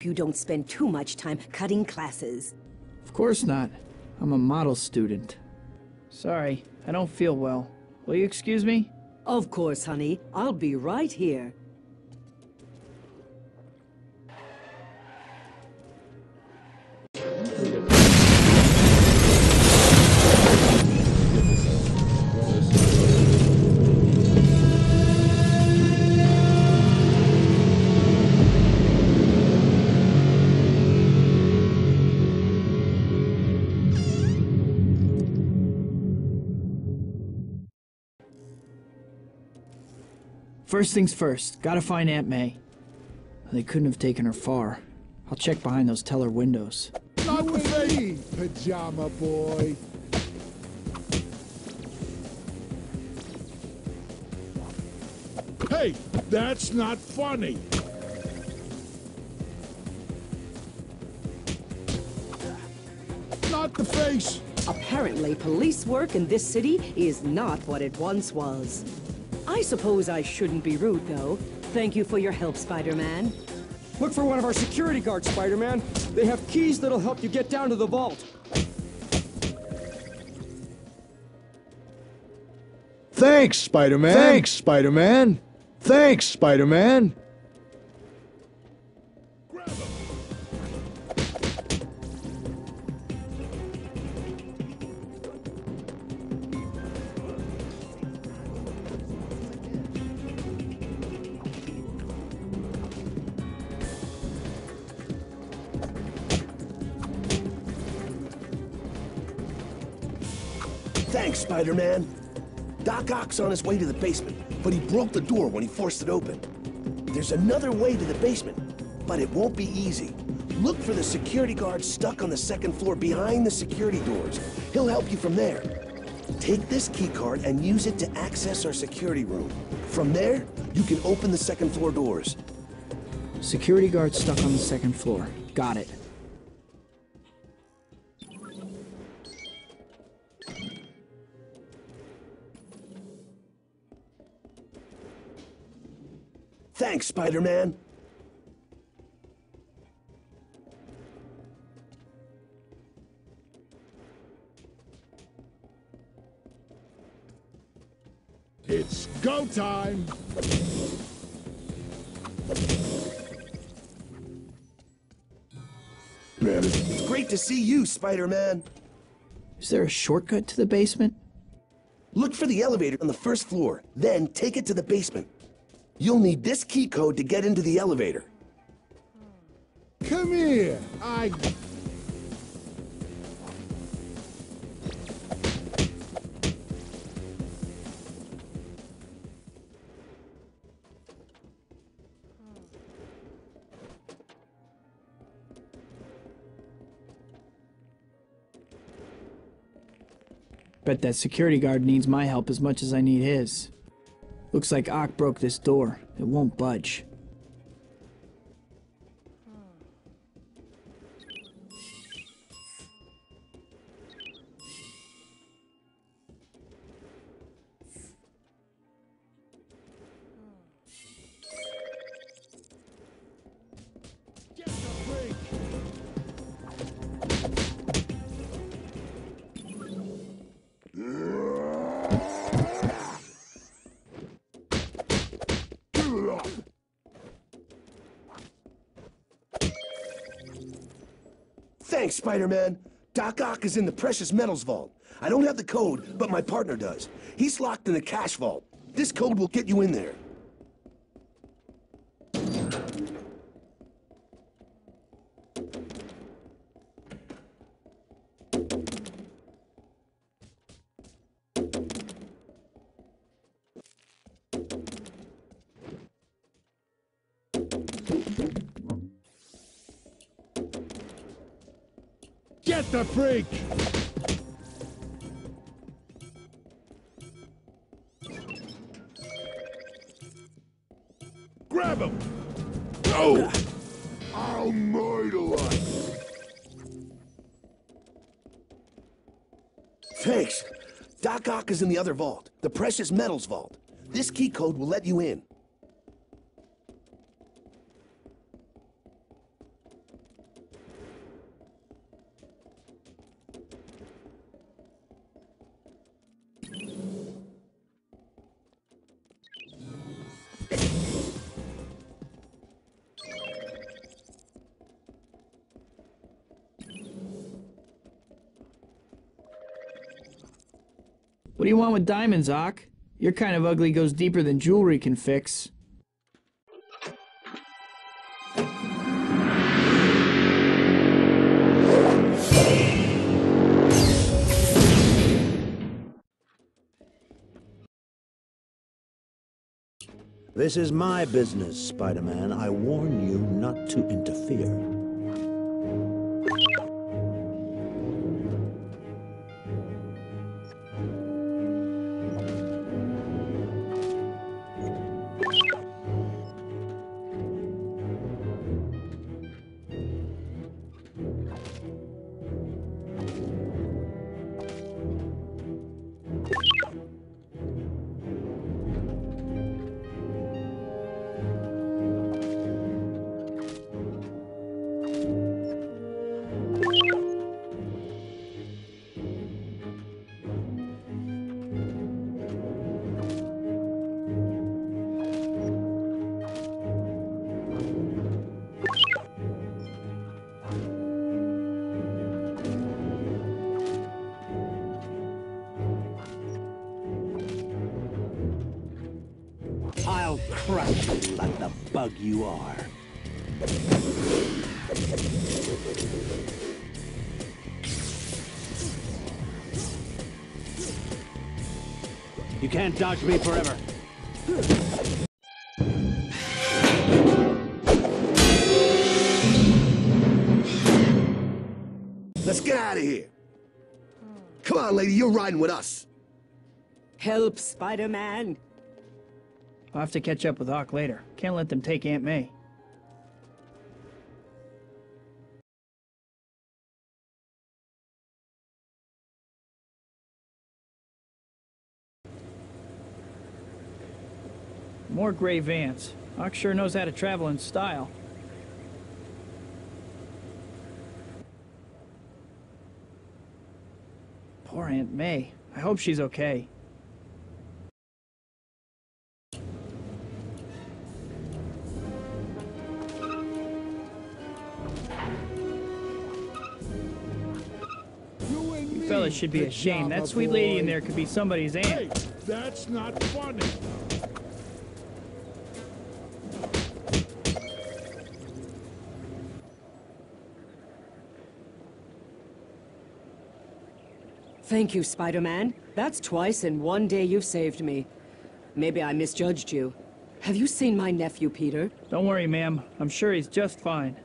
You don't spend too much time cutting classes. Of course not. I'm a model student. Sorry, I don't feel well. Will you excuse me? Of course, honey. I'll be right here. First things first, gotta find Aunt May. They couldn't have taken her far. I'll check behind those teller windows. Not with me, pajama boy. Hey, that's not funny. Not the face. Apparently, police work in this city is not what it once was. I suppose I shouldn't be rude, though. Thank you for your help, Spider-Man. Look for one of our security guards, Spider-Man. They have keys that'll help you get down to the vault. Thanks, Spider-Man. Thanks, Spider-Man. Thanks, Spider-Man. Thanks, Spider-Man. Doc Ock's on his way to the basement, but he broke the door when he forced it open. There's another way to the basement, but it won't be easy. Look for the security guard stuck on the second floor behind the security doors. He'll help you from there. Take this keycard and use it to access our security room. From there, you can open the second floor doors. Security guard stuck on the second floor. Got it. Thanks, Spider-Man. It's go time. It's great to see you, Spider-Man. Is there a shortcut to the basement? Look for the elevator on the first floor, then take it to the basement. You'll need this key code to get into the elevator. Come here. Bet that security guard needs my help as much as I need his. Looks like Ock broke this door. It won't budge. Thanks, Spider-Man. Doc Ock is in the precious metals vault. I don't have the code, but my partner does. He's locked in the cash vault. This code will get you in there. Get the freak! Grab him! Go! I'll murder. Thanks. Doc Ock is in the other vault, the precious metals vault. This key code will let you in. What do you want with diamonds, Ock? Your kind of ugly goes deeper than jewelry can fix. This is my business, Spider-Man. I warn you not to interfere. I'll crush you like the bug you are. You can't dodge me forever. Let's get out of here. Come on, lady, you're riding with us. Help, Spider-Man. I'll have to catch up with Ock later. Can't let them take Aunt May. More gray vans. Ock sure knows how to travel in style. Poor Aunt May. I hope she's okay. You fellas should be ashamed. That sweet lady in there could be somebody's aunt. Hey, that's not funny. Thank you, Spider-Man. That's twice in one day you've saved me. Maybe I misjudged you. Have you seen my nephew, Peter? Don't worry, ma'am. I'm sure he's just fine.